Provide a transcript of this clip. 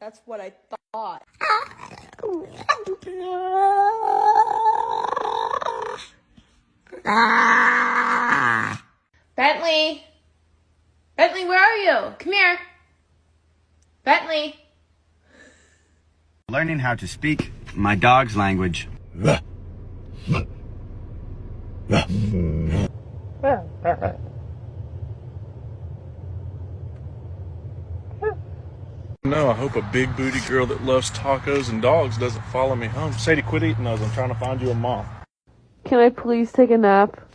That's what I thought. Bentley! Bentley, where are you? Come here. Bentley. Learning how to speak my dog's language. No, I hope a big booty girl that loves tacos and dogs doesn't follow me home. Sadie, quit eating those. I'm trying to find you a mom. Can I please take a nap?